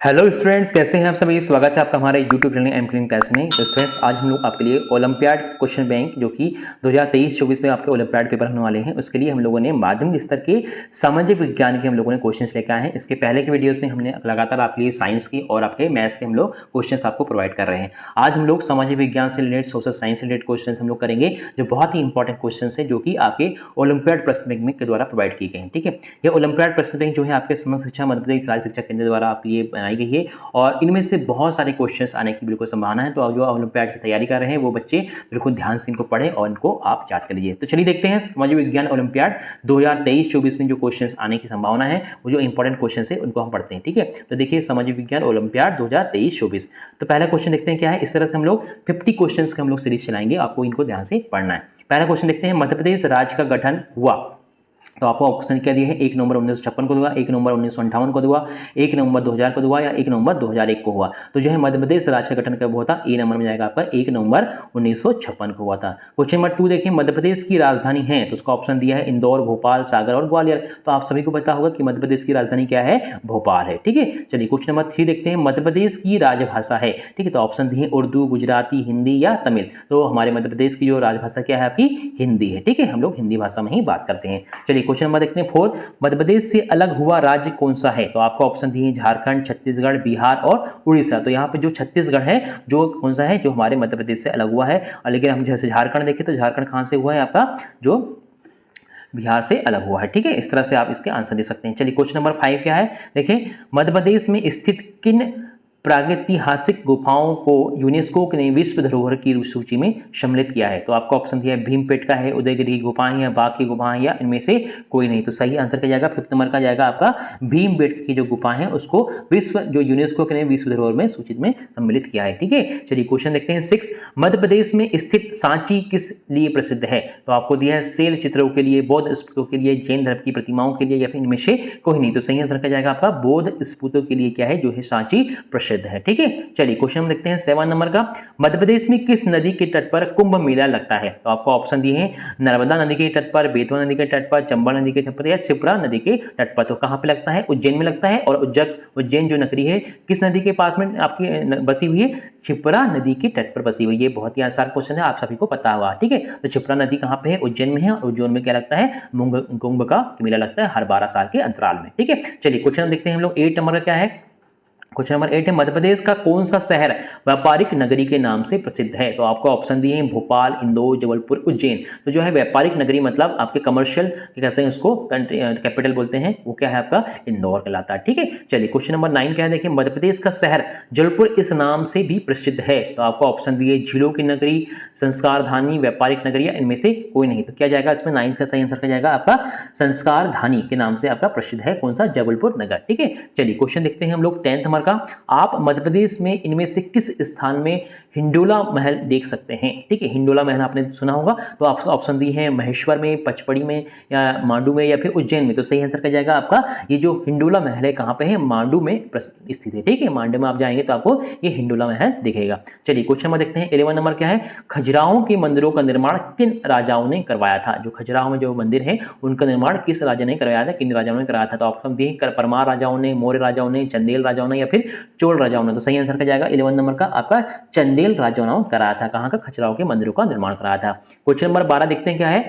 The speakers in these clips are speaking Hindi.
हेलो स्टूडेंट्स, कैसे हैं आप सभी। स्वागत है आपका हमारे YouTube channel M clean class में। तो स्टूडेंट्स, आज हम लोग आपके लिए ओलंपियाड क्वेश्चन बैंक जो कि 2023-24 में आपके ओलंपियाड पेपर होने वाले हैं, उसके लिए हम लोगों ने माध्यमिक स्तर के सामाजिक विज्ञान के हम लोगों ने क्वेश्चंस लेकर आए हैं। इसके पहले के वीडियोस में हमने लगातार आपके लिए साइंस की और आपके मैथ्स के हम लोग क्वेश्चन आपको प्रोवाइड कर रहे हैं। आज हम लोग सामाजिक विज्ञान से रिलेटेड, सोशल साइंस से रिलेटेड क्वेश्चन हम लोग करेंगे, जो बहुत ही इंपॉर्टेंट क्वेश्चन है, जो कि आपके ओलंपियाड प्रश्न बैंक के द्वारा प्रोवाइड किए गए हैं। ठीक है, ये ओलंपियाड प्रश्न बैंक जो है आपके समग्र शिक्षा मध्य प्रदेश राज्य शिक्षा केंद्र द्वारा आपके लिए बनाई गई है और इनमें से बहुत सारे क्वेश्चंस आने की बिल्कुल संभावना है। तो जो ओलंपियाड की तैयारी कर रहे हैं वो बच्चे बिल्कुल ध्यान से इनको पढ़ें और इनको आप याद कर लीजिए। तो चलिए देखते हैं सामाजिक विज्ञान ओलंपियाड 2023-24 में जो क्वेश्चंस आने की संभावना है, वो जो इंपॉर्टेंट क्वेश्चंस है उनको हम पढ़ते हैं। ठीक है, तो देखिए सामाजिक विज्ञान ओलंपियाड 2023-24। तो पहला क्वेश्चन देखते हैं क्या है। इस तरह से हम लोग 50 क्वेश्चंस का हम लोग सीरीज चलाएंगे, आपको इनको ध्यान से पढ़ना है। पहला क्वेश्चन देखते हैं, मध्य प्रदेश राज्य का गठन हुआ। तो आपको ऑप्शन क्या दिए हैं, 1 नवंबर 1956 को हुआ, 1 नवंबर 1958 को हुआ, 1 नवंबर 2000 को हुआ या 1 नवंबर 2001 को हुआ। तो जो है मध्य प्रदेश राज्य का गठन कब हुआ था, ए नंबर में जाएगा आपका 1 नवंबर 1956 को हुआ था। क्वेश्चन नंबर 2 देखिए, मध्य प्रदेश की राजधानी है, तो उसका ऑप्शन दिया है इंदौर, भोपाल, सागर और ग्वालियर। तो आप सभी को पता होगा कि मध्य प्रदेश की राजधानी क्या है, भोपाल है। ठीक है, चलिए क्वेश्चन नंबर 3 देखते हैं, मध्य प्रदेश की राजभाषा है। ठीक है, तो ऑप्शन दिए उर्दू, गुजराती, हिंदी या तमिल। तो हमारे मध्य प्रदेश की जो राजभाषा क्या है आपकी, हिंदी है। ठीक है, हम लोग हिंदी भाषा में ही बात करते हैं। चलिए क्वेश्चन नंबर देखते हैं 4, मध्य प्रदेश से अलग हुआ राज्य कौन सा है। तो आपको ऑप्शन दिए झारखंड, छत्तीसगढ़, बिहार और उड़ीसा। तो यहाँ पे जो छत्तीसगढ़ है, जो कौन सा है, जो हमारे मध्य प्रदेश से अलग हुआ है। और लेकिन हम जैसे झारखंड देखें तो झारखंड कहाँ से हुआ है आपका, जो बिहार से अलग हुआ है। ठीक है, इस तरह से आप इसके आंसर दे सकते हैं। चलिए क्वेश्चन नंबर 5 क्या है, देखिए मध्य प्रदेश में स्थित किन प्रागैतिहासिक गुफाओं को यूनेस्को ने विश्व धरोहर की सूची में सम्मिलित किया है। तो आपका ऑप्शन दिया है भीमपेटका है, उदयगिरी की गुफाएं या बाघ की गुफाएं या इनमें से कोई नहीं। तो सही आंसर क्या जाएगा, 5th नंबर का जाएगा आपका भीमपेटका की जो गुफाएं हैं उसको विश्व जो यूनेस्को ने विश्व धरोहर में सूची में सम्मिलित किया है। ठीक है, चलिए क्वेश्चन देखते हैं 6, मध्य प्रदेश में स्थित सांची किस लिए प्रसिद्ध है। तो आपको दिया है शैल चित्रों के लिए, बौद्ध स्तूपों के लिए, जैन धर्म की प्रतिमाओं के लिए या फिर इनमें से कोई नहीं। तो सही आंसर क्या जाएगा आपका बौद्ध स्तूपों के लिए क्या है, जो है सांची प्रसिद्ध है। ठीक है, चलिए क्वेश्चन हम देखते हैं 7 नंबर का, मध्य प्रदेश में किस नदी के तट पर कुंभ मेला लगता है। तो आपको ऑप्शन दिए हैं नर्मदा नदी के तट पर, बेतवा नदी के तट पर, चंबल नदी के तट पर या शिप्रा नदी के तट पर। तो कहां पे लगता है, उज्जैन में लगता है। और उज्जैन जो नगरी है किस नदी के पास में आपकी बसी हुई है, शिप्रा नदी के तट पर बसी हुई है। बहुत ही आसान क्वेश्चन है, आप सभी को पता होगा। ठीक है, तो शिप्रा नदी कहां पे है, उज्जैन में है। और उज्जैन में क्या लगता है, कुंभ का मेला लगता है हर 12 साल के अंतराल में। ठीक है, चलिए क्वेश्चन देखते हैं हम लोग 8 नंबर का क्या है। क्वेश्चन नंबर 8 है, मध्य प्रदेश का कौन सा शहर व्यापारिक नगरी के नाम से प्रसिद्ध है। तो आपको ऑप्शन दिए हैं भोपाल, इंदौर, जबलपुर, उज्जैन। तो जो है व्यापारिक नगरी मतलब आपके कमर्शियल कहते हैं उसको, कैपिटल बोलते हैं, वो क्या है आपका इंदौर कहलाता है। ठीक है, चलिए क्वेश्चन नंबर 9 क्या है, देखिए मध्य प्रदेश का शहर जबलपुर इस नाम से भी प्रसिद्ध है। तो आपको ऑप्शन दिए झीलों की नगरी, संस्कार धानी, व्यापारिक नगरी या इनमें से कोई नहीं। तो क्या जाएगा इसमें 9 का सही आंसर क्या जाएगा आपका संस्कार धानी के नाम से आपका प्रसिद्ध है कौन सा, जबलपुर नगर। ठीक है, चलिए क्वेश्चन देखते हैं हम लोग 10th नंबर का, आप मध्य प्रदेश में इनमें से किस स्थान में हिंडोला महल देख सकते हैं। ठीक है, हिंडोला महल आपने सुना होगा। तो आपको ऑप्शन दी है महेश्वर में, पचपड़ी में या मांडू में या फिर उज्जैन में। तो सही आंसर क्या जाएगा आपका ये जो हिंडोला महल है कहां पे है, मांडू में स्थित है। ठीक है, मांडू में आप जाएंगे तो आपको ये हिंडोला महल दिखेगा। चलिए क्वेश्चन नंबर देखते हैं 11 नंबर क्या है, खजुराहो के मंदिरों का निर्माण किन राजाओं ने करवाया था। जो खजुराहो में जो मंदिर है उनका निर्माण किस राजा ने करवाया था, किन राजाओं ने कराया था। तो ऑप्शन दिए परमार राजाओं ने, मौर्य राजाओं ने, चंदेल राजाओं ने या फिर चोल राजाओं ने। तो सही आंसर क्या जाएगा 11 नंबर का आपका चंदेल राजाओं ने कराया था। कहां का, खजुराहो के मंदिरों का निर्माण कराया था। क्वेश्चन नंबर 12 देखते हैं क्या है,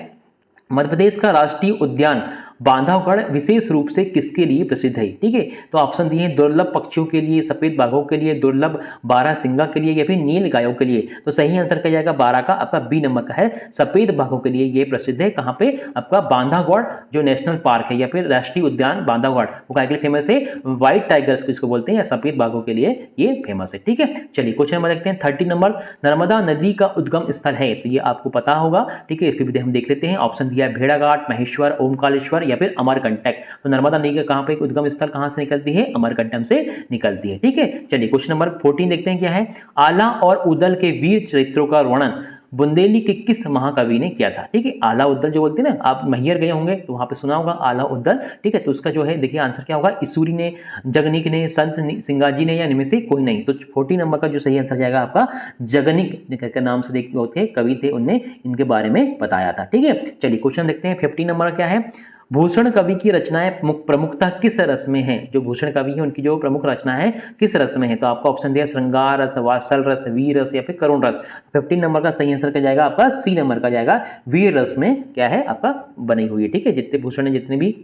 मध्य प्रदेश का राष्ट्रीय उद्यान बांधवगढ़ विशेष रूप से किसके लिए प्रसिद्ध है। ठीक है, तो ऑप्शन दिए हैं दुर्लभ पक्षियों के लिए, सफेद बाघों के लिए, दुर्लभ बारहसिंगा के लिए या फिर नील गायों के लिए। तो सही आंसर क्या जाएगा 12 का आपका बी नंबर का है, सफेद बाघों के लिए ये प्रसिद्ध है। कहां पे आपका बांधवगढ़ जो नेशनल पार्क है या फिर राष्ट्रीय उद्यान बांधवगढ़, वो क्या के लिए फेमस है, व्हाइट टाइगर्स किसको बोलते हैं या सफेद बाघों के लिए ये फेमस है। ठीक है, चलिए क्वेश्चन नंबर देखते हैं 30 नंबर, नर्मदा नदी का उद्गम स्थल है। तो ये आपको पता होगा। ठीक है, इसके भी हम देख लेते हैं। ऑप्शन दिया है भेड़ाघाट, महेश्वर, ओमकारेश्वर या फिर अमरकंटक। तो नर्मदा नदी का कहां पे उद्गम स्थल कहां से निकलती है, अमरकंटक से निकलती है। ठीक है, चलिए क्वेश्चन नंबर 14 देखते हैं क्या है, आला और उदल के वीर चरित्रों का वर्णन बुंदेली के किस महाकवि ने किया था। ठीक है, आला उद्दल जो बोलते हैं ना, आप मैहर गए होंगे तो वहां पे सुना होगा आला उद्दल। ठीक है, तो उसका जो है देखिए आंसर क्या होगा, इसूरी ने, जगनिक ने, संत सिंगाजी ने या इनमें से कोई नहीं। तो 40 नंबर का जो सही आंसर जाएगा आपका जगनिक के नाम से देखते थे, कवि थे, उनने इनके बारे में बताया था। ठीक है, चलिए क्वेश्चन देखते हैं 50 नंबर क्या है, भूषण कवि की रचनाएं प्रमुखतः किस रस में हैं? जो भूषण कवि है उनकी जो प्रमुख रचना है किस रस में है? तो आपका ऑप्शन दिया श्रृंगार रस, वात्सल रस, वीर रस या फिर करुण रस। 15 नंबर का सही आंसर क्या जाएगा आपका सी नंबर का जाएगा, वीर रस में क्या है आपका बनी हुई है। ठीक है, जितने भूषण ने जितने भी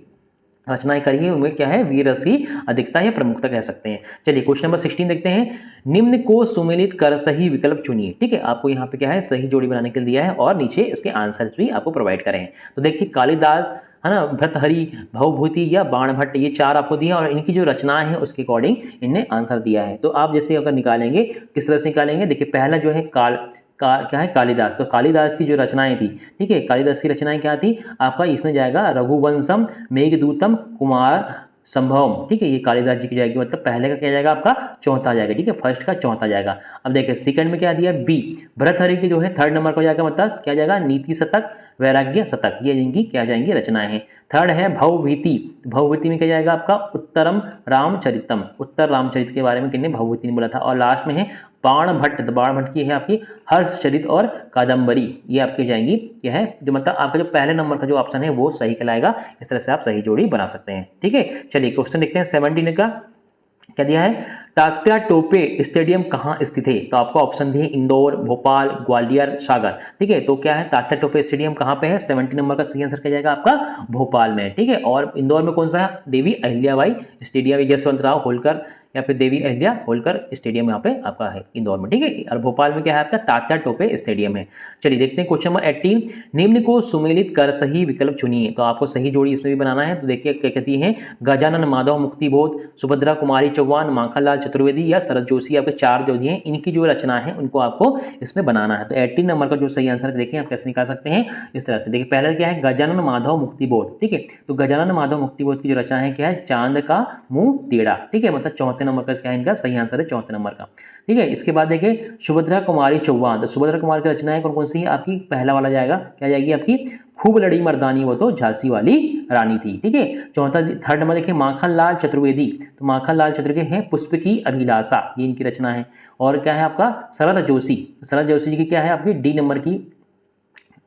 रचनाएं करी है उनमें क्या है वीर रस की अधिकता या प्रमुखता कह सकते हैं। चलिए क्वेश्चन नंबर 16 देखते हैं। निम्न को सुमेलित कर सही विकल्प चुनिए। ठीक है, आपको यहाँ पे क्या है सही जोड़ी बनाने के लिए दिया है और नीचे इसके आंसर भी आपको प्रोवाइड करें। तो देखिए कालिदास है ना, भर्तहरि, भवभूति या बाणभट्ट, ये चार आपको दिया और इनकी जो रचनाएं हैं उसके अकॉर्डिंग इनने आंसर दिया है। तो आप जैसे अगर निकालेंगे किस तरह से निकालेंगे, देखिए पहला जो है क्या है कालिदास। तो कालिदास की जो रचनाएं थी, ठीक है, कालिदास की रचनाएं क्या थी आपका, इसमें जाएगा रघुवंशम, मेघदूतम, कुमार संभवम। ठीक है, ये कालिदास जी की जाएगी, मतलब पहले का क्या जाएगा आपका चौथा आ जाएगा। ठीक है, फर्स्ट का चौथा जाएगा। अब देखिए सेकंड में क्या दिया बी, भरतहरि की जो है थर्ड नंबर को जाएगा, मतलब क्या जाएगा नीति शतक, वैराग्य शतक, ये इनकी क्या जाएंगी रचनाएं हैं। थर्ड है भवभीति, भवभीति में क्या जाएगा आपका उत्तरम रामचरितम, उत्तर रामचरित के बारे में किन्ने भवभीति ने बोला था। और लास्ट में है बाणभट्ट, बाणभट्ट की है आपकी हर्षचरित और कादम्बरी, ये आपकी जाएंगी यह है जो मतलब आपका जो पहले नंबर का जो ऑप्शन है वो सही कहलाएगा। इस तरह से आप सही जोड़ी बना सकते हैं। ठीक है, चलिए क्वेश्चन देखते हैं 17 का क्या दिया है, तात्या टोपे स्टेडियम कहाँ स्थित है? तो आपको ऑप्शन दिए इंदौर, भोपाल, ग्वालियर, सागर। ठीक है, तो क्या है तात्या टोपे स्टेडियम कहाँ पे है? 17 नंबर का सही आंसर क्या जाएगा आपका भोपाल में। ठीक है, और इंदौर में कौन सा है? देवी अहिल्याबाई स्टेडियम, यशवंतराव होलकर या फिर देवी अहिल्या होलकर स्टेडियम यहाँ पे आपका है इंदौर में। ठीक है, और भोपाल में क्या है आपका तात्या टोपे स्टेडियम है। चलिए देखते हैं क्वेश्चन नंबर 18, निम्न को सुमेलित कर सही विकल्प चुनिए। तो आपको सही जोड़ी इसमें भी बनाना है। तो देखिए क्या कहती है, गजानन माधव मुक्तिबोध, सुभद्रा कुमारी चौहान, माखनलाल चतुर्वेदी या शरद जोशी, आपके चार जो दिए इनकी जो रचना है उनको आपको इसमें बनाना है। तो 18 नंबर का जो सही आंसर देखें आप कैसे निकाल सकते हैं, इस तरह से देखिए पहले क्या है गजानन माधव मुक्तिबोध। ठीक है, तो गजानन माधव मुक्तिबोध की जो रचना है क्या है चांद का मुंह टेढ़ा। ठीक है, मतलब चौथे नंबर का क्या है इनका सही आंसर है चौथे नंबर का। ठीक है, इसके बाद देखिए सुभद्रा कुमारी चौहान, तो सुभद्रा कुमारी की रचनाएं कौन कौन सी है आपकी, पहला वाला जाएगा क्या जाएगी आपकी खूब लड़ी मर्दानी वो तो झांसी वाली रानी थी। ठीक है, चौथा थर्ड नंबर देखिए माखनलाल चतुर्वेदी, तो माखनलाल चतुर्वेदी है पुष्प की अभिलाषा, ये इनकी रचना है। और क्या है आपका शरद जोशी, शरद जोशी जी की क्या है आपकी डी नंबर की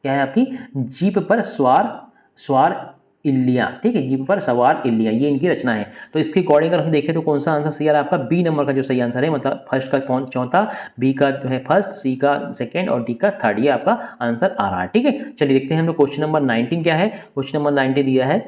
क्या है आपकी जीप पर स्वार इल्लियाँ। ठीक है, जीप पर सवार इल्लियाँ, ये इनकी रचना है। तो इसके अकॉर्डिंग अगर हम देखें तो कौन सा आंसर सही आ रहा है आपका बी नंबर का जो सही आंसर है, मतलब फर्स्ट का चौथा, बी का जो है फर्स्ट, सी का सेकंड और डी का थर्ड, ये आपका आंसर आ रहा है। ठीक है, चलिए देखते हैं हम लोग क्वेश्चन नंबर 19 क्या है। क्वेश्चन नंबर 19 दिया है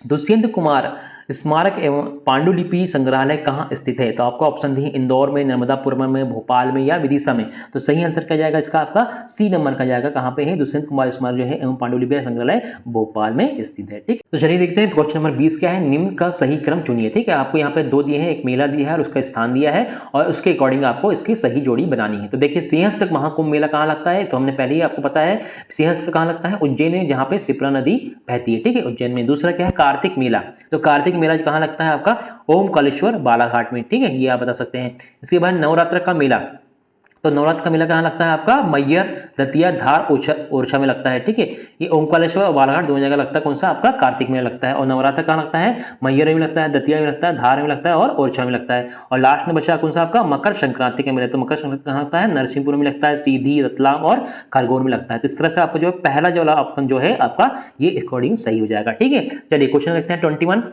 दुष्यंत कुमार स्मारक एवं पांडुलिपि संग्रहालय कहाँ स्थित है? तो आपको ऑप्शन दिए इंदौर में, नर्मदापुरम में, भोपाल में या विदिशा में। तो सही आंसर क्या जाएगा इसका आपका सी नंबर का जाएगा, कहाँ पे है दुष्यंत कुमार स्मारक जो है एवं पांडुलिपि संग्रहालय भोपाल में स्थित है। ठीक, तो चलिए देखते हैं क्वेश्चन नंबर 20 क्या है, निम्न का सही क्रम चुनिए। ठीक है, आपको यहाँ पे दो दिए हैं, एक मेला दिया है और उसका स्थान दिया है और उसके अकॉर्डिंग आपको इसकी सही जोड़ी बनानी है। तो देखिए सिंहस्थ महाकुंभ मेला कहाँ लगता है, तो हमने पहले ही आपको पता है सिंहस्थ कहाँ लगता है, उज्जैन में, जहाँ पे शिप्रा नदी बहती है। ठीक है, उज्जैन में। दूसरा क्या है कार्तिक मेला, तो कार्तिक मेला कहाँ लगता है आपका ओमकालेश्वर बालाघाट में। ठीक है, ये आप बता सकते हैं। इसके बाद नवरात्र का मेला, तो नवरात्र का मेला कहाँ लगता है आपका मैयर, दतिया, धार, ओरछा में लगता है। ठीक है, ये ओमकालेश्वर और बालाघाट दोनों जगह लगता है, कौन सा आपका कार्तिक मेला लगता है। और नवरात्र कहाँ लगता है मैयर में लगता है, दतिया में लगता है, धार में लगता है और ओरछा में लगता है। और लास्ट में बचा कौन सा आपका मकर संक्रांति का मेला, तो मकर संक्रांति कहाँ लगता है नरसिंहपुर में लगता है, सीधी, रतलाम और खरगोन में लगता है। तो इस तरह से आपको जो पहला जो ऑप्शन जो है आपका ये अकॉर्डिंग सही हो जाएगा। ठीक है, चलिए क्वेश्चन देखते हैं 21,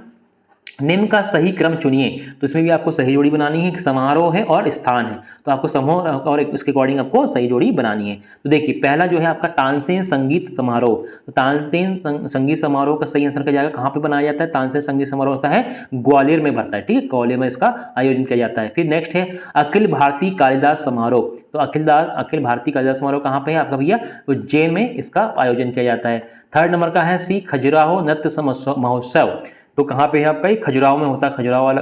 निम्न का सही क्रम चुनिए। तो इसमें भी आपको सही जोड़ी बनानी है, समारोह है और स्थान है, तो आपको समूह और उसके अकॉर्डिंग आपको सही जोड़ी बनानी है। तो देखिए पहला जो है आपका तानसेन संगीत समारोह, तो तानसेन संगीत समारोह का सही आंसर क्या जाएगा, कहाँ पे बनाया जाता है, तानसेन संगीत समारोह होता है ग्वालियर में भरता है। ठीक है, ग्वालियर में इसका आयोजन किया जाता है। फिर नेक्स्ट है अखिल भारतीय कालिदास समारोह, तो अखिल भारतीय कालिदास समारोह कहाँ पे है आपका भैया उज्जैन में इसका आयोजन किया जाता है। थर्ड नंबर का है सी खजुराहो नृत्य महोत्सव, तो कहाँ पे है आपका ये खजुराहो में होता है, खजुराहो वाला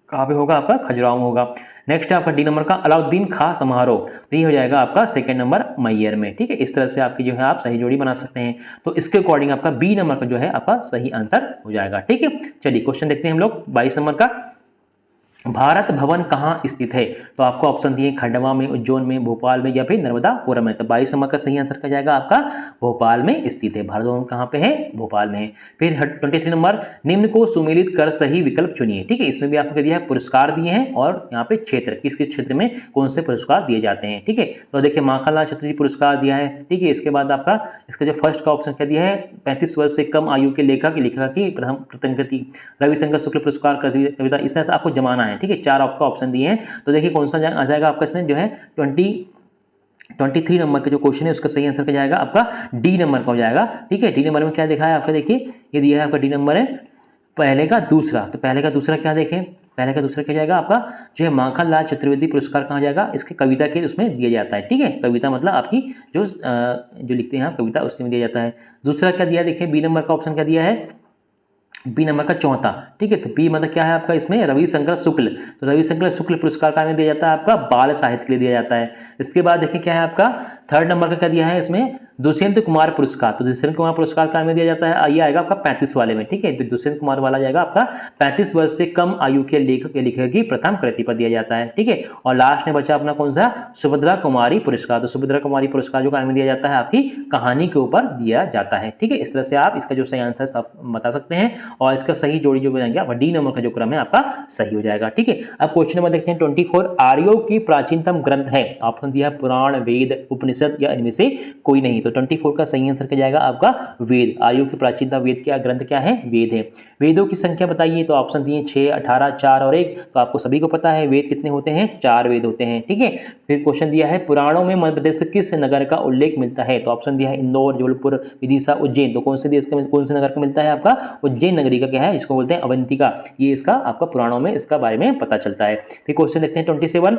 कहाँ पे होगा आपका खजुराहो में होगा। नेक्स्ट है आपका डी नंबर का अलाउद्दीन खां समारोह, तो ये हो जाएगा आपका सेकंड नंबर मैयर में। ठीक है, इस तरह से आपकी जो है आप सही जोड़ी बना सकते हैं। तो इसके अकॉर्डिंग आपका बी नंबर का जो है आपका सही आंसर हो जाएगा। ठीक है, चलिए क्वेश्चन देखते हैं हम लोग 22 नंबर का। भारत भवन कहाँ स्थित है? तो आपको ऑप्शन दिए खंडवा में, उज्जैन में, भोपाल में या फिर नर्मदापुरम में। तो 22 नंबर का सही आंसर क्या जाएगा आपका? भोपाल में स्थित है। भारत भवन कहाँ पे है? भोपाल में है। फिर 23 नंबर, निम्न को सुमेलित कर सही विकल्प चुनिए। ठीक है, इसमें भी आपको दिया है पुरस्कार दिए हैं और यहाँ पे क्षेत्र, किस किस क्षेत्र में कौन से पुरस्कार दिए जाते हैं। ठीक है, तो देखिए माखनलाल चतुर्थी पुरस्कार दिया है। ठीक है, इसके बाद आपका इसका जो फर्स्ट का ऑप्शन क्या दिया है? 35 वर्ष से कम आयु के लेखक की प्रथम कृति रविशंकर शुक्ल पुरस्कार कविता, इस तरह से आपको जमाना है। ठीक है, 4 आपका ऑप्शन दिए हैं। तो देखिए कौन सा आ जाएगा आपका इसमें जो है 23 नंबर का जो क्वेश्चन है उसका सही आंसर क्या जाएगा आपका? डी नंबर का हो जाएगा। ठीक है, डी नंबर में क्या देखा है आपका? देखिए ये दिया है आपका डी नंबर है पहले का दूसरा। तो पहले का दूसरा क्या देखें? पहले का दूसरा क्या जाएगा आपका जो है माखनलाल चतुर्वेदी पुरस्कार कहाँ जाएगा? इसके कविता के उसमें दिया जाता है। ठीक है, कविता मतलब आपकी जो लिखते हैं आप कविता, उसके में दिया जाता है। दूसरा क्या दिया देखिए, बी नंबर का ऑप्शन क्या दिया है? बी नंबर का चौथा। ठीक है, तो बी मतलब क्या है आपका इसमें? रविशंकर शुक्ल। तो रविशंकर शुक्ल पुरस्कार का में दिया जाता है आपका बाल साहित्य के लिए दिया जाता है। इसके बाद देखिए क्या है आपका थर्ड नंबर का क्या दिया है इसमें? दुष्यंत कुमार पुरस्कार। तो दुष्यंत कुमार पुरस्कार का में दिया जाता है, ये आएगा आपका 35 वाले में। ठीक है, तो दुष्यंत कुमार वाला जाएगा आपका 35 वर्ष से कम आयु के लेखक की प्रथम कृति पर दिया जाता है। ठीक है, और लास्ट में बचा अपना कौन सा? सुभद्रा कुमारी पुरस्कार। तो सुभद्रा कुमारी पुरस्कार जो में दिया जाता है आपकी कहानी के ऊपर दिया जाता है। ठीक है, इस तरह से आप इसका जो सही आंसर आप बता सकते हैं और इसका सही जोड़ी जो बनाएंगे आप डी नंबर का जो क्रम है आपका सही हो जाएगा। ठीक है, अब क्वेश्चन नंबर देखते हैं 24, आर्यों की प्राचीनतम ग्रंथ है। ऑप्शन दिया है पुराण, वेद, उपनिषद या इनमें से कोई नहीं। तो 24 का सही आंसर क्या जाएगा आपका? वेद। आर्यों की प्राचीनतम वेद क्या ग्रंथ क्या है? वेद है। वेदों की संख्या बताइए। तो ऑप्शन दिए 6, 18, 4 और 1। तो आपको सभी को पता है वेद कितने होते हैं? 4 वेद होते हैं। ठीक है, फिर क्वेश्चन दिया है पुराणों में मध्य प्रदेश से किस नगर का उल्लेख मिलता है? तो ऑप्शन दिया है इंदौर, जबलपुर, विदिशा, उज्जैन। तो कौन से देश का कौन से नगर का मिलता है आपका? उज्जैन नगरी का क्या है? इसको बोलते हैं अवंतिका। ये इसका आपका पुराणों में इसका बारे में पता चलता है। फिर क्वेश्चन देखते हैं 27,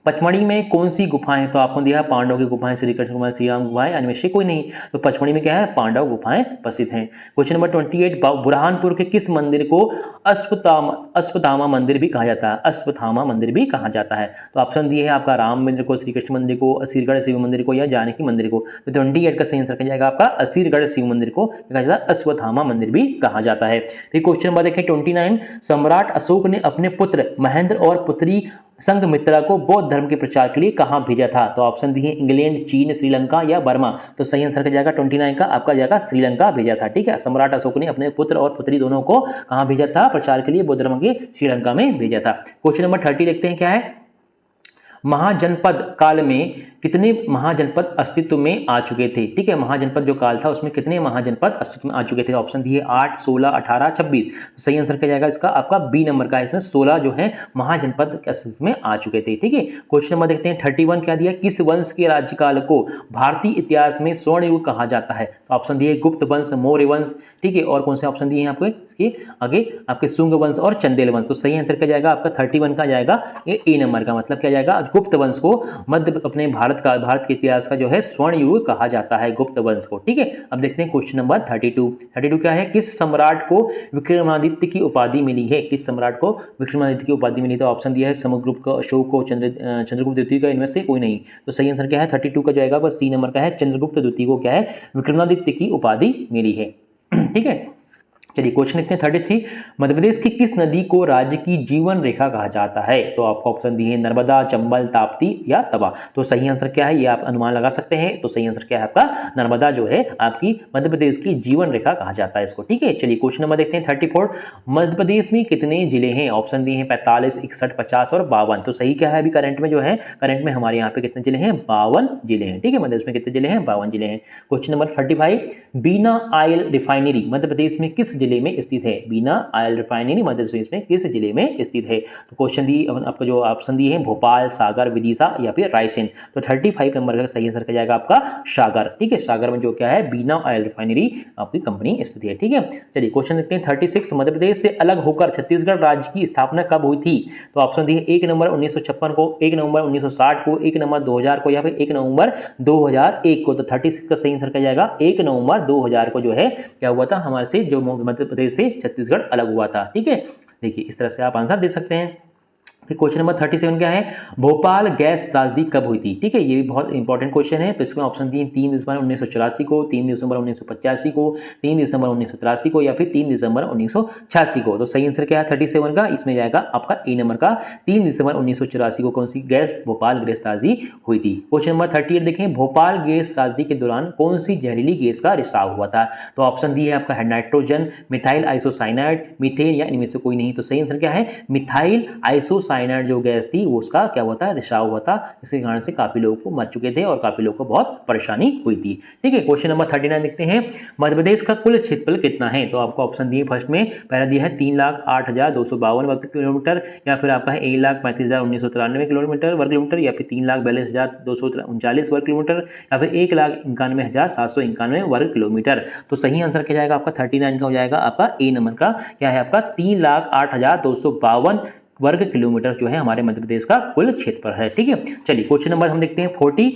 पचमढ़ी में कौन सी गुफाएं? तो आपको दिया पांडव की गुफाएं, श्री कृष्ण गुफाएं, श्री राम गुफाएं, इनमें से कोई नहीं। तो पचमढ़ी में क्या है? पांडव गुफाएं प्रसिद्ध हैं। क्वेश्चन नंबर 28, बुरहानपुर के किस मंदिर को अश्वत्थामा मंदिर भी कहा जाता है? अश्वत्थामा मंदिर भी कहा जाता है। तो ऑप्शन दिए है आपका राम मंदिर को, श्री कृष्ण मंदिर को, असीरगढ़ शिव मंदिर को या जानकी मंदिर को। तो 28 का सही आंसर क्या जाएगा आपका? असीरगढ़ शिव मंदिर को कहा जाता है, अश्वत्थामा मंदिर भी कहा जाता है। फिर क्वेश्चन नंबर देखें 29, सम्राट अशोक ने अपने पुत्र महेंद्र और पुत्री संघमित्रा को बौद्ध धर्म के प्रचार के लिए कहां भेजा था? तो ऑप्शन दिए इंग्लैंड, चीन, श्रीलंका या बर्मा। तो सही आंसर क्या जाएगा 29 का आपका जाएगा श्रीलंका भेजा था। ठीक है, सम्राट अशोक ने अपने पुत्र और पुत्री दोनों को कहां भेजा था प्रचार के लिए? बौद्ध धर्म के श्रीलंका में भेजा था। क्वेश्चन नंबर 30 देखते हैं क्या है? महाजनपद काल में कितने महाजनपद अस्तित्व में आ चुके थे? ठीक है, महाजनपद जो काल था उसमें कितने महाजनपद अस्तित्व में आ चुके थे? ऑप्शन दिए 8, 16, 18, 26। तो सही आंसर क्या जाएगा इसका आपका बी नंबर का। इसमें 16 जो है महाजनपद अस्तित्व में आ चुके थे। ठीक है, क्वेश्चन नंबर देखते हैं 31 क्या दिया? किस वंश के राज्यकाल को भारतीय इतिहास में स्वर्ण युग कहा जाता है? तो ऑप्शन दिए गुप्त वंश, मौर्य वंश। ठीक है, और कौन से ऑप्शन दिए हैं आपको इसके आगे? आपके शुंग वंश और चंदेल वंश। तो सही आंसर क्या जाएगा आपका 31 का जाएगा ये ए नंबर का। मतलब क्या जाएगा? गुप्त वंश को मध्य अपने भारत के इतिहास का जो है स्वर्ण युग कहा जाता है, गुप्त वंश को। ठीक है, अब देखते हैं क्वेश्चन नंबर 32 क्या है? किस सम्राट को विक्रमादित्य की उपाधि मिली है? किस सम्राट को विक्रमादित्य की उपाधि मिली? तो ऑप्शन दिया है समुद्रगुप्त को, अशोक को, चंद्रगुप्त द्वितीय का, इनमें से कोई नहीं। तो सही आंसर क्या है 32 का जाएगा बस सी नंबर का है, चंद्रगुप्त द्वितीय को क्या है विक्रमादित्य की उपाधि मिली है। ठीक है, चलिए क्वेश्चन लिखते हैं 33, मध्य प्रदेश की किस नदी को राज्य की जीवन रेखा कहा जाता है? तो आपको ऑप्शन दिए हैं नर्मदा, चंबल, ताप्ती या तवा। तो सही आंसर क्या है ये आप अनुमान लगा सकते हैं। तो सही आंसर क्या है आपका? नर्मदा जो है आपकी मध्य प्रदेश की जीवन रेखा कहा जाता है इसको। ठीक है, चलिए क्वेश्चन नंबर देखते हैं 34, मध्य प्रदेश में कितने जिले हैं? ऑप्शन दिए हैं 45, 61, 50 और 52। तो सही क्या है अभी करंट में जो है? करंट में हमारे यहाँ पे कितने जिले हैं? 52 जिले हैं। ठीक है, मध्य प्रदेश में कितने जिले हैं? 52 जिले हैं। क्वेश्चन नंबर 35, बीना ऑयल रिफाइनरी मध्य प्रदेश में किस जिले में स्थित है? बीना ऑयल रिफाइनरी मध्य प्रदेश में किस जिले में स्थित है? तो क्वेश्चन दी आपको जो ऑप्शन दिए हैं भोपाल, सागर, विदिशा या फिर रायसेन। तो 35 नंबर का सही आंसर क्या जाएगा आपका? सागर। ठीक है, सागर में जो क्या है बीना ऑयल रिफाइनरी आपकी कंपनी स्थित है। ठीक है, चलिए क्वेश्चन देखते हैं 36, मध्य प्रदेश से अलग होकर छत्तीसगढ़ राज्य की स्थापना कब हुई थी? तो ऑप्शन दिए 1 नवंबर 1956 को, 1 नवंबर 1960 को, 1 नवंबर 2000 को या फिर 1 नवंबर 2001 को। तो 36 का सही आंसर क्या जाएगा? 1 नवंबर 2000 को जो है क्या हुआ था हमारे से जो मध्य प्रदेश से छत्तीसगढ़ अलग हुआ था। ठीक है, देखिए इस तरह से आप आंसर दे सकते हैं। फिर क्वेश्चन नंबर 37 क्या है, भोपाल गैस त्रासदी कब हुई थी। ठीक है, ये भी बहुत इंपॉर्टेंट क्वेश्चन है। तो इसमें ऑप्शन दिए 3 दिसंबर 1984 को, 3 दिसंबर 1985 को, 3 दिसंबर 1983 को या फिर 3 दिसंबर 1986 को। तो सही आंसर क्या है 37 का, इसमें जाएगा आपका ए नंबर का 3 दिसंबर 1984 को कौन सी गैस, भोपाल गैस त्रासदी हुई थी। क्वेश्चन नंबर 38 देखें, भोपाल गैस त्रासदी के दौरान कौन सी जहरीली गैस का रिसाव हुआ था। तो ऑप्शन दी है आपका नाइट्रोजन, मिथाइल आइसोसाइनाइड, मीथेन या इनमें से कोई नहीं। तो सही आंसर क्या है, मिथाइल आइसोसाइनाइड जो गैस थी वो उसका क्या हुआ था, रिसाव हुआ था। इसके कारण से काफी लोगों को मर चुके थे और काफी लोगों को बहुत परेशानी हुई थी। ठीक है, क्वेश्चन नंबर 39 देखते हैं, मध्य प्रदेश का कुल क्षेत्रफल कितना है। तो आपको ऑप्शन दिए फर्स्ट में, पहला दिया है 3,08,252 वर्ग किलोमीटर, या फिर आपका है 1,35,1993 किलोमीटर वर्ग किलोमीटर, या फिर 3,42,239 वर्ग किलोमीटर, या फिर 1,91,791 वर्ग किलोमीटर। तो सही आंसर क्या जाएगा आपका 39 का हो जाएगा आपका ए नंबर का, क्या है आपका 3,08,252 वर्ग किलोमीटर जो है हमारे मध्य प्रदेश का कुल क्षेत्रफल है। ठीक है, चलिए क्वेश्चन नंबर हम देखते हैं 40।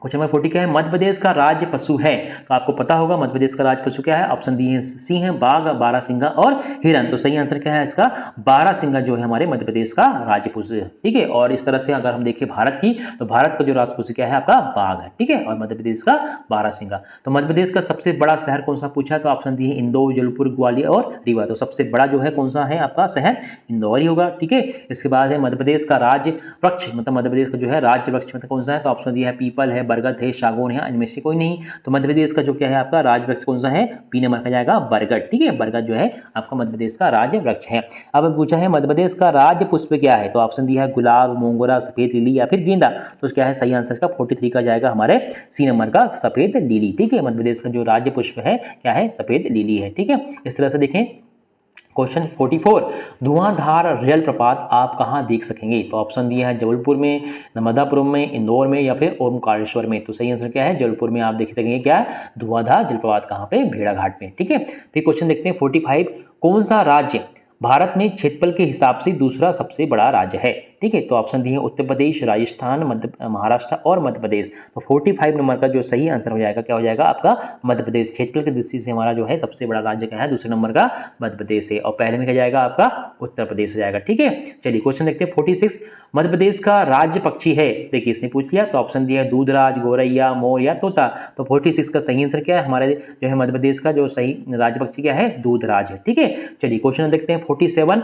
क्वेश्चन नंबर 40 क्या है, मध्य प्रदेश का राज्य पशु है। तो आपको पता होगा मध्य प्रदेश का राज्य पशु क्या है, ऑप्शन दिए हैं सिंह, बाघ, बारहसिंगा और हिरन। तो सही आंसर क्या है इसका, बारहसिंगा जो है हमारे मध्य प्रदेश का राज्य पशु है। ठीक है, और इस तरह से अगर हम देखें भारत की, तो भारत का जो राज्य पशु क्या है आपका बाघ है। ठीक है, और मध्य प्रदेश का बारहसिंगा। तो मध्य प्रदेश का सबसे बड़ा शहर कौन सा पूछा, तो ऑप्शन दिए इंदौर, जबलपुर, ग्वालियर और रीवा। तो सबसे बड़ा जो है कौन सा है आपका शहर, इंदौर ही होगा। ठीक है, इसके बाद है मध्य प्रदेश का राज्य वृक्ष, मतलब मध्य प्रदेश का जो है राज्य वृक्ष मतलब कौन सा है, तो ऑप्शन दिया है पीपल है, बरगद है, सागौन है, इनमें से कोई नहीं। तो मध्य प्रदेश का जो क्या है आपका राज्य वृक्ष कौन सा है, बी नंबर का जाएगा बरगद। ठीक है, बरगद जो है आपका मध्य प्रदेश का राज्य वृक्ष है। अब पूछा है मध्य प्रदेश का राज्य पुष्प क्या है। तो ऑप्शन दिया है गुलाब, मोंगरा, सफेद लिली या फिर गेंदा। तो क्या है सही आंसर का 43 का जाएगा हमारे सी नंबर का सफेद लिली। ठीक है, मध्य प्रदेश का जो राज्य पुष्प है क्या है, सफेद लिली है। ठीक है, इस तरह से देखें क्वेश्चन 44, धुआंधार जलप्रपात आप कहाँ देख सकेंगे। तो ऑप्शन दिया है जबलपुर में, नर्मदापुरम में, इंदौर में या फिर ओमकारेश्वर में। तो सही आंसर क्या है, जबलपुर में आप देख सकेंगे क्या है, धुआंधार जलप्रपात कहाँ पे, भेड़ाघाट में। ठीक है, फिर क्वेश्चन देखते हैं 45, कौन सा राज्य भारत में क्षेत्रफल के हिसाब से दूसरा सबसे बड़ा राज्य है। ठीक है, तो ऑप्शन दिए हैं उत्तर प्रदेश, राजस्थान, महाराष्ट्र और मध्य प्रदेश। तो 45 नंबर का जो सही आंसर हो जाएगा क्या हो जाएगा आपका मध्य प्रदेश। क्षेत्रफल की दृष्टि से हमारा जो है सबसे बड़ा राज्य क्या है, दूसरे नंबर का मध्य प्रदेश है, और पहले में क्या जाएगा आपका उत्तर प्रदेश हो जाएगा। ठीक है, चलिए क्वेश्चन देखते हैं 46, मध्य प्रदेश का राज्य पक्षी है। देखिए इसने पूछ लिया, तो ऑप्शन दिया है दूधराज, गौरैया, मोर या तोता। तो 46 का सही आंसर क्या है, हमारे जो है मध्य प्रदेश का जो सही राज्य पक्षी क्या है, दूधराज है। ठीक है, चलिए क्वेश्चन देखते हैं 47,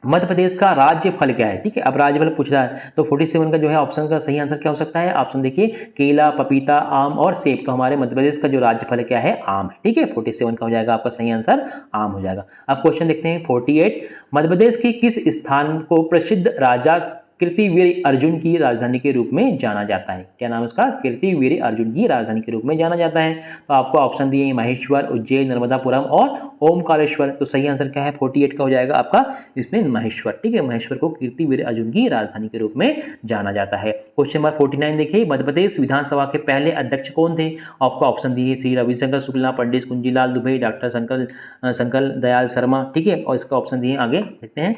मध्य प्रदेश का राज्य फल क्या है। ठीक है, अब राज्य फल पूछ रहा है, तो 47 का जो है ऑप्शन का सही आंसर क्या हो सकता है, ऑप्शन देखिए केला, पपीता, आम और सेब। तो हमारे मध्य प्रदेश का जो राज्य फल क्या है, आम है। ठीक है, 47 का हो जाएगा आपका सही आंसर आम हो जाएगा। अब क्वेश्चन देखते हैं 48, मध्य प्रदेश के किस स्थान को प्रसिद्ध राजा कीर्तिवीर अर्जुन की राजधानी के रूप में जाना जाता है। क्या नाम है उसका, कीर्तिवीर अर्जुन की राजधानी के रूप में जाना जाता है। तो आपको ऑप्शन दिए महेश्वर, उज्जैन, नर्मदापुरम और ओमकारेश्वर। तो सही आंसर क्या है 48 का हो जाएगा आपका इसमें महेश्वर। ठीक है, महेश्वर को कीर्तिवीर अर्जुन की राजधानी के रूप में जाना जाता है। क्वेश्चन नंबर 49 देखिए, मध्य प्रदेश विधानसभा के पहले अध्यक्ष कौन थे। आपको ऑप्शन दिए श्री रविशंकर शुक्ला, पंडित कुंजीलाल दुबे, डॉक्टर शंकर दयाल शर्मा। ठीक है, और इसका ऑप्शन दिए आगे देखते हैं,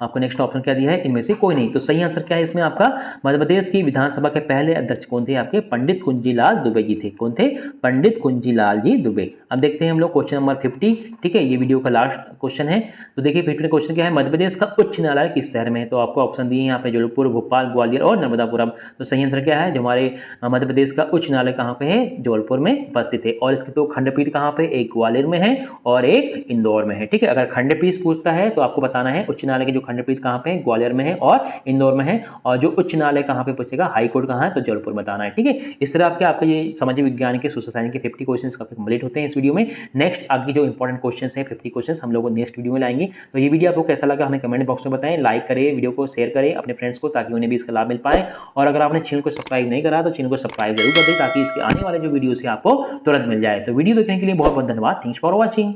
आपको नेक्स्ट ऑप्शन क्या दिया है, इनमें से कोई नहीं। तो सही आंसर क्या है इसमें आपका, मध्य प्रदेश की विधानसभा के पहले अध्यक्ष कौन थे आपके, पंडित कुंजीलाल दुबे जी थे। कौन थे, पंडित कुंजीलाल जी दुबे। अब देखते हैं हम लोग क्वेश्चन नंबर 50। ठीक है, ये वीडियो का लास्ट क्वेश्चन है। तो देखिए 50 क्वेश्चन क्या है, मध्य प्रदेश का उच्च न्यायालय किस शहर में है। तो आपको ऑप्शन दिए यहाँ पे जबलपुर, भोपाल, ग्वालियर और नर्मदापुरम। तो सही आंसर क्या है, जो हमारे मध्य प्रदेश का उच्च न्यायालय कहाँ पे है, जबलपुर में उपस्थित है। और इसके दो खंडपीठ कहाँ पे, एक ग्वालियर में है और एक इंदौर में है। ठीक है, अगर खंडपीठ पूछता है तो आपको बताना है उच्च न्यायालय के जो खंडपीठ कहाँ पे, ग्वालियर में है और इंदौर में है, और जो उच्च न्यायालय कहाँ पे पूछेगा, हाई कोर्ट कहाँ है, तो जबलपुर बताना है। ठीक है, इस तरह आपके ये सामाजिक विज्ञान के, सोशल साइंस के 50 क्वेश्चंस काफी कंप्लीट होते हैं इस वीडियो में। नेक्स्ट आगे जो इंपॉर्टेंट क्वेश्चंस हैं 50 क्वेश्चंस हम लोग नेक्स्ट वीडियो में लाएंगे। तो ये वीडियो आपको कैसा लगा हमें कमेंट बॉक्स में बताएं, लाइक करें, वीडियो को शेयर करें अपने फ्रेंड्स को, ताकि उन्हें भी इसका लाभ मिल पाए। और अगर आपने चैनल को सब्सक्राइब नहीं करा तो चैनल को सब्सक्राइब जरूर कर दें, ताकि इसके आने वाले जो वीडियो से आपको तुरंत मिल जाए। तो वीडियो देखने के लिए बहुत बहुत धन्यवाद। Thanks for watching.